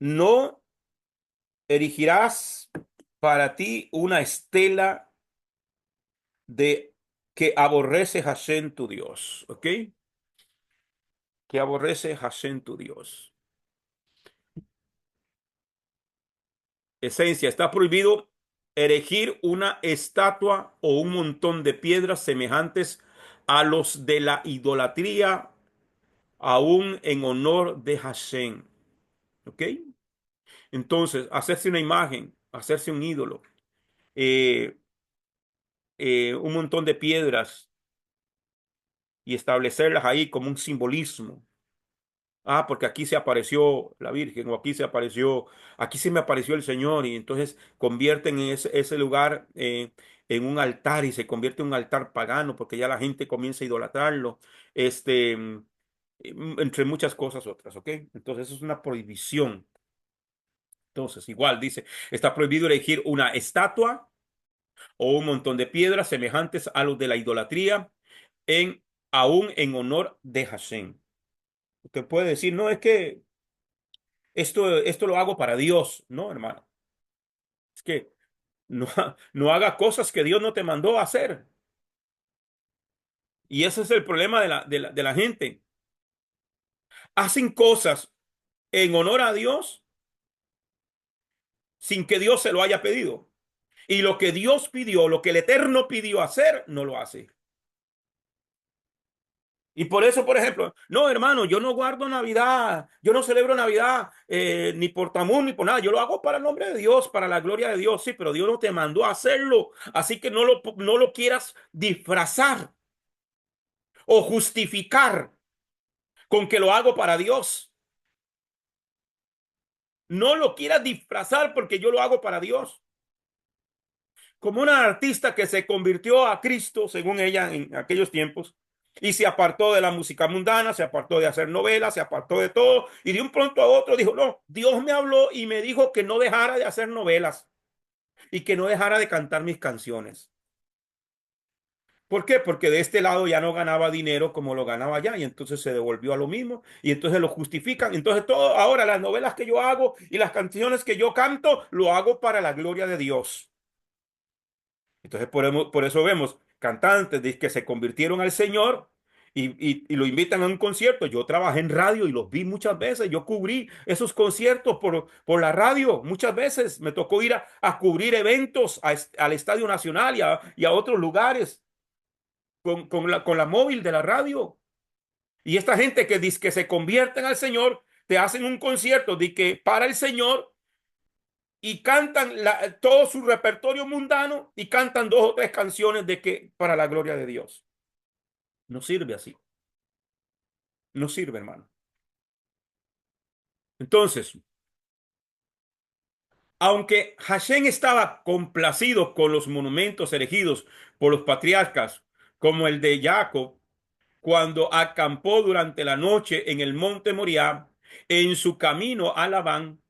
no erigirás para ti una estela de que aborrece Hashem tu Dios, ¿ok? Que aborrece Hashem tu Dios. Esencia, está prohibido erigir una estatua o un montón de piedras semejantes a los de la idolatría, aún en honor de Hashem, ¿ok? Entonces, hacerse una imagen, hacerse un ídolo, eh, un montón de piedras y establecerlas ahí como un simbolismo. Ah, porque aquí se apareció la Virgen o aquí se apareció, aquí se me apareció el Señor y entonces convierten ese lugar en un altar y se convierte en un altar pagano porque ya la gente comienza a idolatrarlo, entre muchas cosas otras, ¿ok? Entonces eso es una prohibición. Entonces, igual dice, está prohibido elegir una estatua o un montón de piedras semejantes a los de la idolatría, en, aún en honor de Hashem. Usted puede decir, no, es que esto lo hago para Dios. No, hermano. Es que no, no haga cosas que Dios no te mandó a hacer. Y ese es el problema de la gente. Hacen cosas en honor a Dios sin que Dios se lo haya pedido. Y lo que Dios pidió, lo que el Eterno pidió hacer, no lo hace. Y por eso, por ejemplo, no, hermano, yo no guardo Navidad, yo no celebro Navidad, ni por Tamuz, ni por nada, yo lo hago para el nombre de Dios, para la gloria de Dios, sí, pero Dios no te mandó a hacerlo, así que no lo quieras disfrazar o justificar con que lo hago para Dios. No lo quieras disfrazar porque yo lo hago para Dios. Como una artista que se convirtió a Cristo, según ella, en aquellos tiempos, y se apartó de la música mundana, se apartó de hacer novelas, se apartó de todo, y de un pronto a otro dijo, no, Dios me habló y me dijo que no dejara de hacer novelas y que no dejara de cantar mis canciones. ¿Por qué? Porque de este lado ya no ganaba dinero como lo ganaba allá y entonces se devolvió a lo mismo y entonces lo justifican. Entonces todo, ahora las novelas que yo hago y las canciones que yo canto, lo hago para la gloria de Dios. Entonces por eso vemos cantantes que se convirtieron al Señor y lo invitan a un concierto. Yo trabajé en radio y los vi muchas veces. Yo cubrí esos conciertos por la radio. Muchas veces me tocó ir a cubrir eventos al Estadio Nacional y a otros lugares con la móvil de la radio. Y esta gente que dice que se convierten al Señor, te hacen un concierto de que para el Señor y cantan todo su repertorio mundano y cantan dos o tres canciones de que para la gloria de Dios. No sirve así. No sirve, hermano. Entonces, aunque Hashem estaba complacido con los monumentos erigidos por los patriarcas, como el de Jacob, cuando acampó durante la noche en el monte Moriah, en su camino a Labán,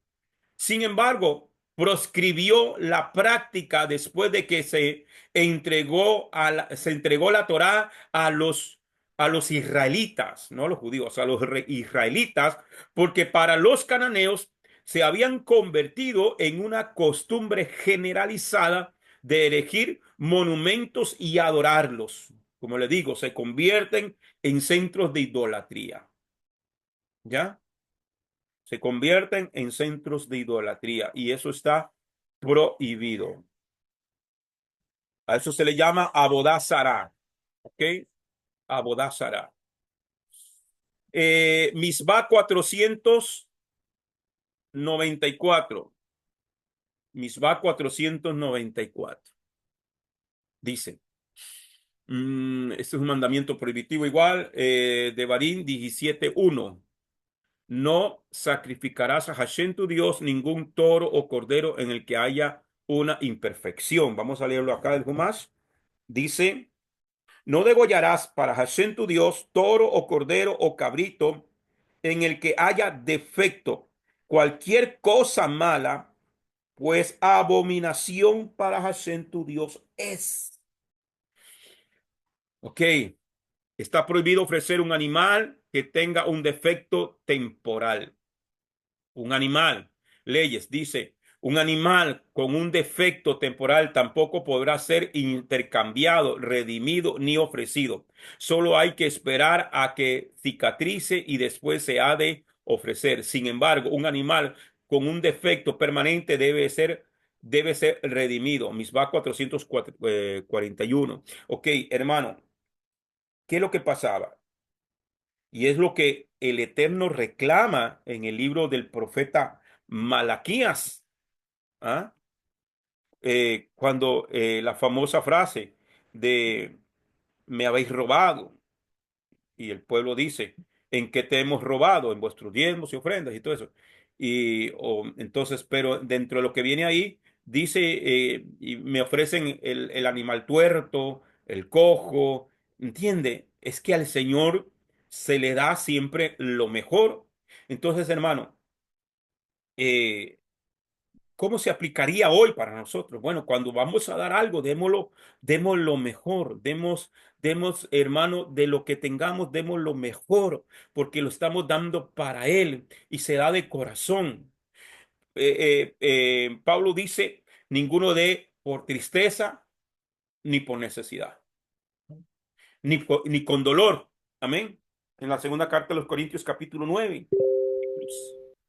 sin embargo, proscribió la práctica después de que se entregó la Torá a los israelitas, no a los judíos, a los israelitas, porque para los cananeos se habían convertido en una costumbre generalizada de erigir monumentos y adorarlos. Como le digo, se convierten en centros de idolatría. ¿Ya? Se convierten en centros de idolatría y eso está prohibido. A eso se le llama abodazara. ¿Ok? Abodazara. Misbah 494. Misbah 494. Dice. Este es un mandamiento prohibitivo igual. Devarim 17:1. No sacrificarás a Hashem tu Dios ningún toro o cordero en el que haya una imperfección. Vamos a leerlo acá del Humash. Dice, no degollarás para Hashem tu Dios toro o cordero o cabrito en el que haya defecto, cualquier cosa mala, pues abominación para Hashem tu Dios es. Ok, está prohibido ofrecer un animal que tenga un defecto temporal. Un animal, leyes, dice, un animal con un defecto temporal tampoco podrá ser intercambiado, redimido ni ofrecido. Solo hay que esperar a que cicatrice y después se ha de ofrecer. Sin embargo, un animal con un defecto permanente debe ser redimido. Misbah 441. Ok, hermano, ¿qué es lo que pasaba? Y es lo que el Eterno reclama en el libro del profeta Malaquías, ¿ah? Cuando la famosa frase de me habéis robado, y el pueblo dice, ¿en qué te hemos robado? En vuestros diezmos y ofrendas y todo eso. Entonces, pero dentro de lo que viene ahí, dice, y me ofrecen el animal tuerto, el cojo, ¿entiende? Es que al Señor se le da siempre lo mejor. Entonces, hermano, eh, ¿cómo se aplicaría hoy para nosotros? Bueno, cuando vamos a dar algo, demos lo mejor, demos, hermano, de lo que tengamos, demos lo mejor, porque lo estamos dando para Él y se da de corazón. Pablo dice, ninguno dé por tristeza ni por necesidad, ni con dolor. Amén. En la segunda carta de los Corintios, capítulo 9,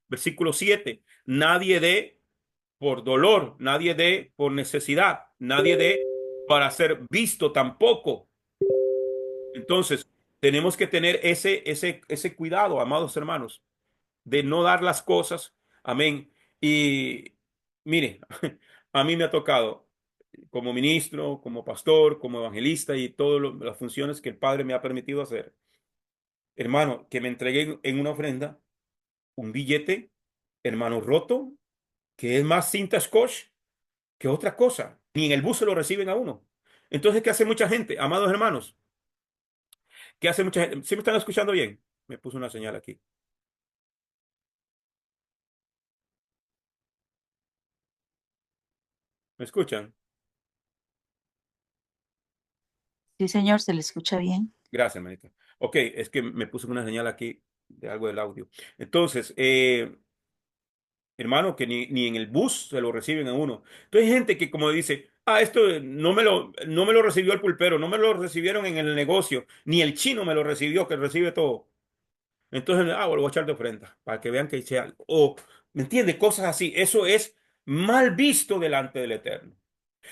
versículo 7, nadie dé por dolor, nadie dé por necesidad, nadie dé para ser visto tampoco. Entonces, tenemos que tener ese cuidado, amados hermanos, de no dar las cosas. Amén. Y mire, a mí me ha tocado como ministro, como pastor, como evangelista y todas las funciones que el Padre me ha permitido hacer. Hermano, que me entreguen en una ofrenda un billete, hermano, roto, que es más cinta scotch que otra cosa. Ni en el bus se lo reciben a uno. Entonces, ¿qué hace mucha gente, amados hermanos? ¿Qué hace mucha gente? ¿Sí me están escuchando bien? Me puso una señal aquí. ¿Me escuchan? Sí, señor, se le escucha bien. Gracias, hermanita. Ok, es que me puso una señal aquí de algo del audio. Entonces, hermano, que ni en el bus se lo reciben a uno. Entonces hay gente que como dice, esto no me lo recibió el pulpero, no me lo recibieron en el negocio, ni el chino me lo recibió, que recibe todo. Entonces, bueno, lo voy a echar de ofrenda para que vean que hice algo. O, ¿me entiende? Cosas así. Eso es mal visto delante del Eterno.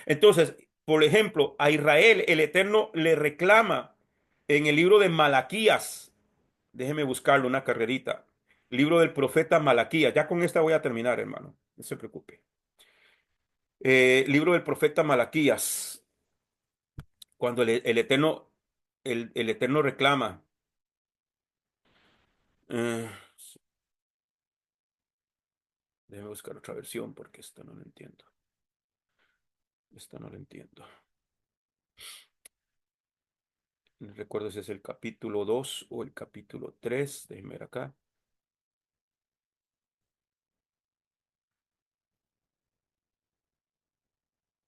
Entonces, por ejemplo, a Israel el Eterno le reclama en el libro de Malaquías. Déjeme buscarlo, una carrerita. Libro del profeta Malaquías. Ya con esta voy a terminar, hermano. No se preocupe. Libro del profeta Malaquías. Cuando el Eterno reclama. eh, Déjeme buscar otra versión porque esta no la entiendo. Esta no la entiendo. No recuerdo si es el capítulo 2 o el capítulo 3. Déjenme ver acá.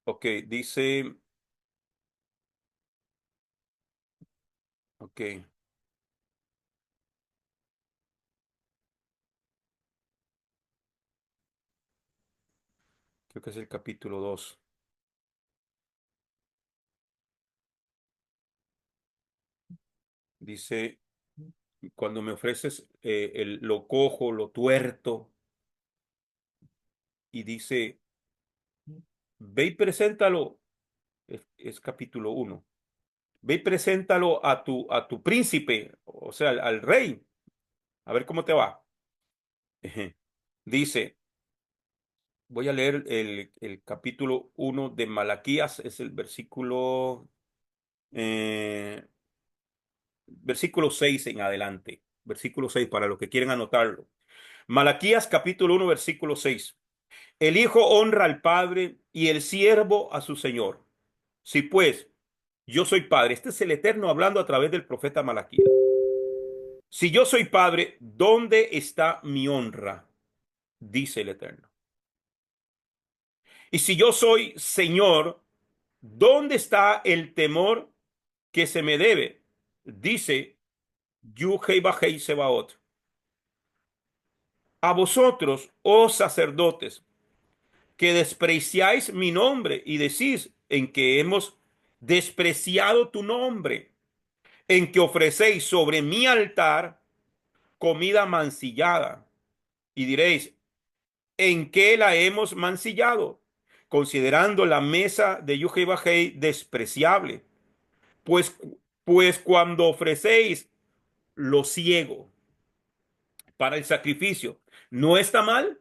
Ok, dice. Ok, creo que es el capítulo 2. Dice, cuando me ofreces lo cojo, lo tuerto, y dice, ve y preséntalo. Es capítulo uno. Ve y preséntalo a tu príncipe, o sea, al rey. A ver cómo te va. Ejé. Dice, voy a leer el capítulo uno de Malaquías, es el eh, versículo 6 en adelante. Versículo 6 para los que quieren anotarlo. Malaquías capítulo uno versículo 6. El hijo honra al padre y el siervo a su señor. Si pues yo soy padre, este es el Eterno hablando a través del profeta Malaquías. Si yo soy padre, ¿dónde está mi honra? Dice el Eterno. Y si yo soy señor, ¿dónde está el temor que se me debe? Dice Yuhei Bajei Sebaot. A vosotros, oh sacerdotes, que despreciáis mi nombre y decís en que hemos despreciado tu nombre, en que ofrecéis sobre mi altar comida mancillada. Y diréis, ¿en qué la hemos mancillado? Considerando la mesa de Yuhei Bajei despreciable. Pues, pues cuando ofrecéis lo ciego para el sacrificio, ¿no está mal?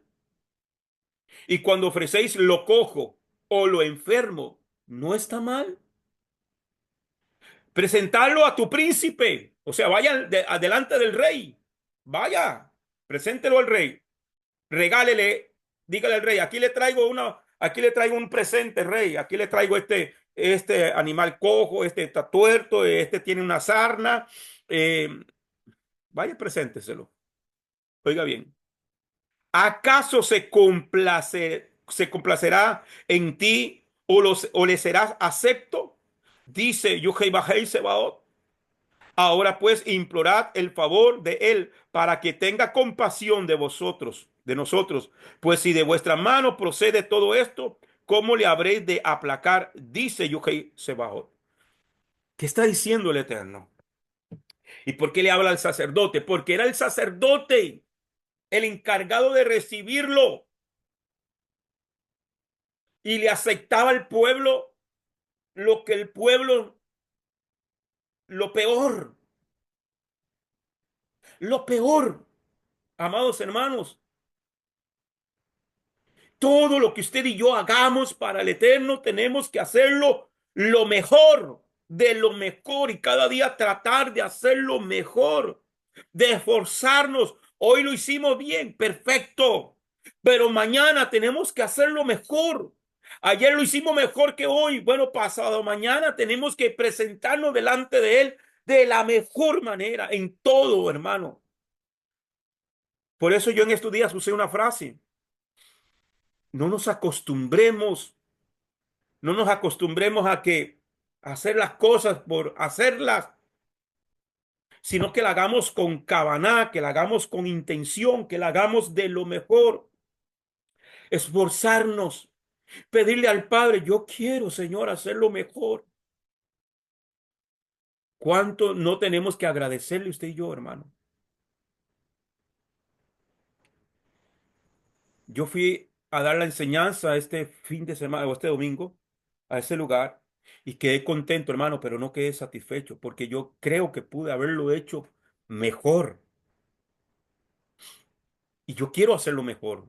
Y cuando ofrecéis lo cojo o lo enfermo, ¿no está mal? Presentarlo a tu príncipe. O sea, vaya adelante del rey. Vaya, preséntelo al rey. Regálele, dígale al rey, aquí le traigo un presente, rey. Aquí le traigo este animal cojo, este está tuerto, este tiene una sarna. Eh, vaya, presénteselo. Oiga bien. ¿Acaso se complacerá en ti o le serás acepto? Dice Yuhei Bajei Sebaot. Ahora pues implorad el favor de él para que tenga compasión de vosotros, de nosotros. Pues si de vuestra mano procede todo esto, ¿cómo le habréis de aplacar? Dice Yuhei Sebaot. ¿Qué está diciendo el Eterno? ¿Y por qué le habla al sacerdote? Porque era el sacerdote el encargado de recibirlo y le aceptaba al pueblo lo que el pueblo, lo peor, lo peor, amados hermanos. Todo lo que usted y yo hagamos para el Eterno, tenemos que hacerlo lo mejor, de lo mejor y cada día tratar de hacerlo mejor, de esforzarnos. Hoy lo hicimos bien, perfecto, pero mañana tenemos que hacerlo mejor. Ayer lo hicimos mejor que hoy. Bueno, pasado mañana tenemos que presentarnos delante de Él de la mejor manera en todo, hermano. Por eso yo en estos días usé una frase. No nos acostumbremos No nos acostumbremos a hacer las cosas por hacerlas, sino que la hagamos con cabana, que la hagamos con intención, que la hagamos de lo mejor. Esforzarnos, pedirle al Padre, yo quiero, Señor, hacerlo mejor. ¿Cuánto no tenemos que agradecerle usted y yo, hermano? Yo fui a dar la enseñanza este fin de semana o este domingo a ese lugar y quedé contento, hermano, pero no quedé satisfecho porque yo creo que pude haberlo hecho mejor. Y yo quiero hacerlo mejor.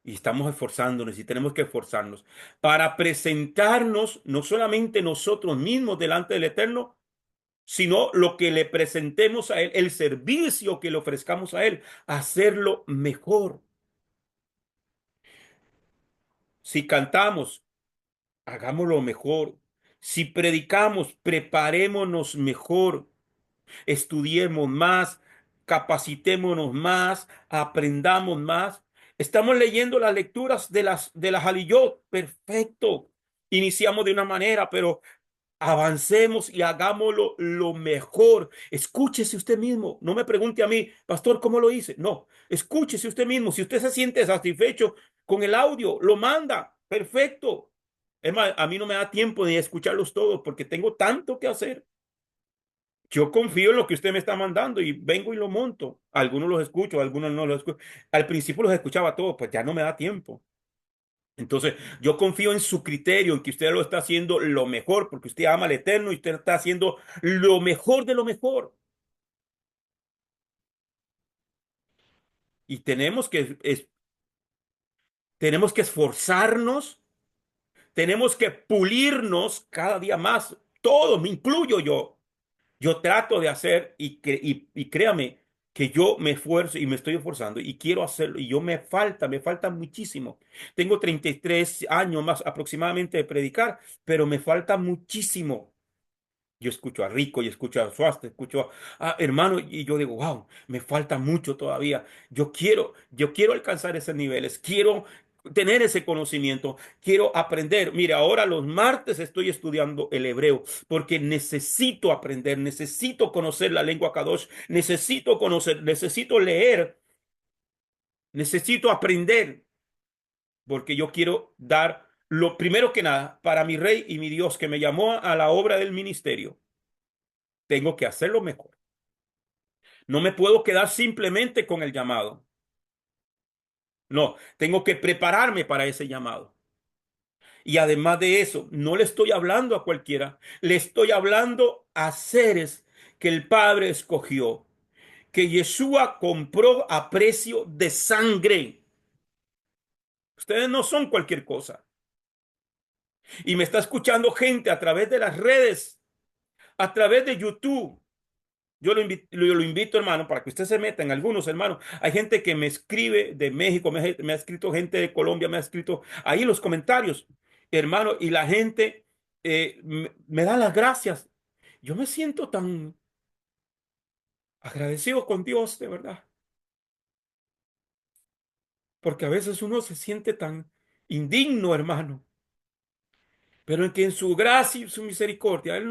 Y estamos esforzándonos y tenemos que esforzarnos para presentarnos no solamente nosotros mismos delante del Eterno, sino lo que le presentemos a Él, el servicio que le ofrezcamos a Él, hacerlo mejor. Si cantamos, hagámoslo mejor. Si predicamos, preparémonos mejor. Estudiemos más, capacitémonos más, aprendamos más. Estamos leyendo las lecturas de las Haliyot. Perfecto. Iniciamos de una manera, pero avancemos y hagámoslo lo mejor. Escúchese usted mismo. No me pregunte a mí, pastor, ¿cómo lo hice? No, escúchese usted mismo. Si usted se siente satisfecho con el audio, lo manda. Perfecto. Es más, a mí no me da tiempo de escucharlos todos porque tengo tanto que hacer. Yo confío en lo que usted me está mandando y vengo y lo monto. Algunos los escucho, algunos no los escucho. Al principio los escuchaba todos, pues ya no me da tiempo. Entonces, yo confío en su criterio, en que usted lo está haciendo lo mejor, porque usted ama al Eterno y usted está haciendo lo mejor de lo mejor. Y tenemos que esforzarnos, tenemos que pulirnos cada día más. Todo, me incluyo yo. Yo trato de hacer y créame que yo me esfuerzo y me estoy esforzando y quiero hacerlo y me falta muchísimo. Tengo 33 años más aproximadamente de predicar, pero me falta muchísimo. Yo escucho a Rico y escucho a Suaste, escucho a hermano y yo digo, wow, me falta mucho todavía. Yo quiero alcanzar esos niveles, quiero tener ese conocimiento, quiero aprender. Mira, ahora los martes estoy estudiando el hebreo porque necesito aprender, necesito conocer la lengua Kadosh, necesito conocer, necesito leer, necesito aprender porque yo quiero dar lo primero que nada para mi rey y mi Dios que me llamó a la obra del ministerio. Tengo que hacerlo mejor. No me puedo quedar simplemente con el llamado. No, tengo que prepararme para ese llamado. Y además de eso, no le estoy hablando a cualquiera, le estoy hablando a seres que el Padre escogió, que Yeshua compró a precio de sangre. Ustedes no son cualquier cosa. Y me está escuchando gente a través de las redes, a través de YouTube. Yo lo invito, hermano, para que usted se meta en algunos, hermanos. Hay gente que me escribe de México, me ha escrito gente de Colombia, me ha escrito ahí en los comentarios, hermano, y la gente me da las gracias. Yo me siento tan agradecido con Dios, de verdad, porque a veces uno se siente tan indigno, hermano, pero en que en su gracia y su misericordia Él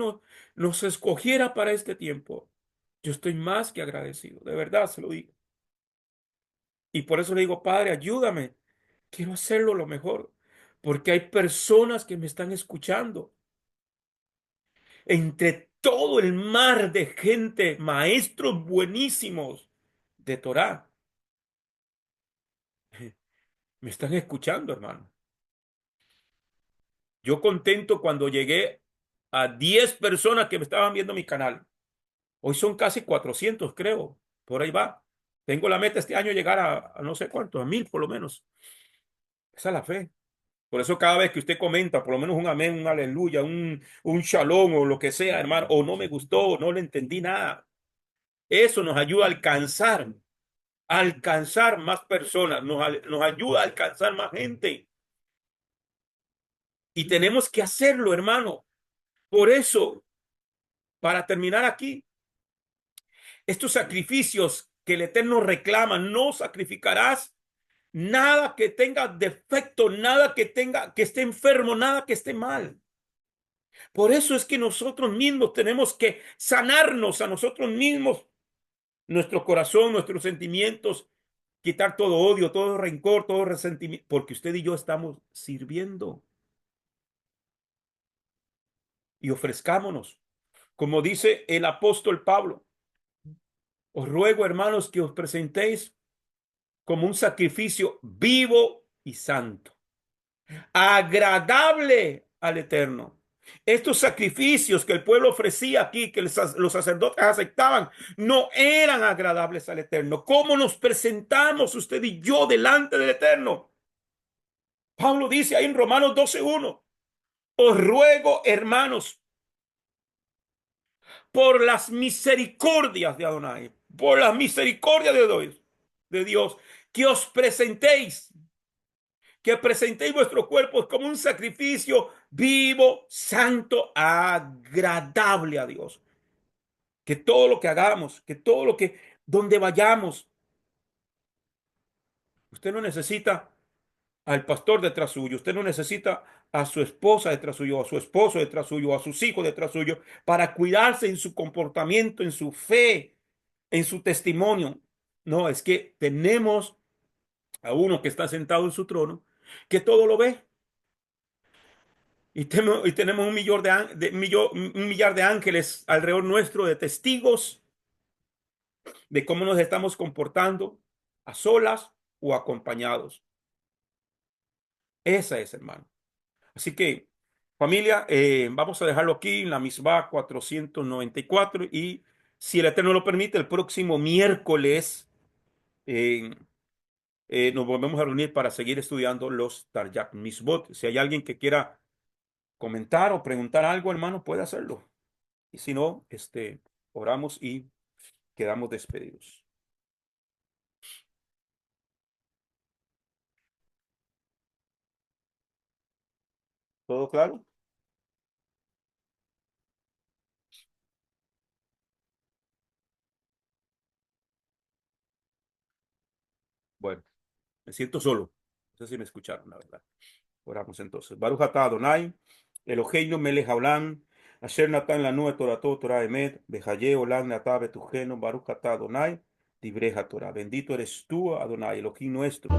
nos escogiera para este tiempo. Yo estoy más que agradecido, de verdad se lo digo. Y por eso le digo, Padre, ayúdame. Quiero hacerlo lo mejor, porque hay personas que me están escuchando. Entre todo el mar de gente, maestros buenísimos de Torá, me están escuchando, hermano. Yo contento cuando llegué a 10 personas que me estaban viendo mi canal. Hoy son casi 400, creo. Por ahí va. Tengo la meta este año llegar a no sé cuánto, a 1000 por lo menos. Esa es la fe. Por eso cada vez que usted comenta, por lo menos un amén, un aleluya, un shalom o lo que sea, hermano, o no me gustó, o no le entendí nada. Eso nos ayuda a alcanzar más personas, nos ayuda a alcanzar más gente. Y tenemos que hacerlo, hermano. Por eso, para terminar aquí, estos sacrificios que el Eterno reclama, no sacrificarás nada que tenga defecto, nada que esté enfermo, nada que esté mal. Por eso es que nosotros mismos tenemos que sanarnos a nosotros mismos, nuestro corazón, nuestros sentimientos, quitar todo odio, todo rencor, todo resentimiento, porque usted y yo estamos sirviendo y ofrezcámonos. Como dice el apóstol Pablo, os ruego, hermanos, que os presentéis como un sacrificio vivo y santo, agradable al Eterno. Estos sacrificios que el pueblo ofrecía aquí, que los sacerdotes aceptaban, no eran agradables al Eterno. ¿Cómo nos presentamos usted y yo delante del Eterno? Pablo dice ahí en Romanos 12:1, os ruego, hermanos, por las misericordias de Adonai, por las misericordias de Dios, que os presentéis, que presentéis vuestros cuerpos como un sacrificio vivo, santo, agradable a Dios. Que todo lo que hagamos, que todo lo que, donde vayamos, usted no necesita al pastor detrás suyo, usted no necesita a su esposa detrás suyo, a su esposo detrás suyo, a sus hijos detrás suyo, para cuidarse en su comportamiento, en su fe, en su testimonio. No, es que tenemos a uno que está sentado en su trono, que todo lo ve. Y tenemos un millar de ángeles alrededor nuestro, de testigos de cómo nos estamos comportando, a solas o acompañados. Esa es, hermano. Así que, familia, vamos a dejarlo aquí en la misma 494 y si el Eterno lo permite, el próximo miércoles eh, nos volvemos a reunir para seguir estudiando los Taryag Misbot. Si hay alguien que quiera comentar o preguntar algo, hermano, puede hacerlo. Y si no, oramos y quedamos despedidos. ¿Todo claro? Bueno, me siento solo. No sé si me escucharon, la verdad. Oramos entonces. Baruch atah Adonai, Eloheinu melech haolam, asher natan lanu et torato Torah emet, behaye olam atah betujenu, Baruch atah Adonai, divrei Torah. Bendito eres tú, Adonai, Elohim nuestro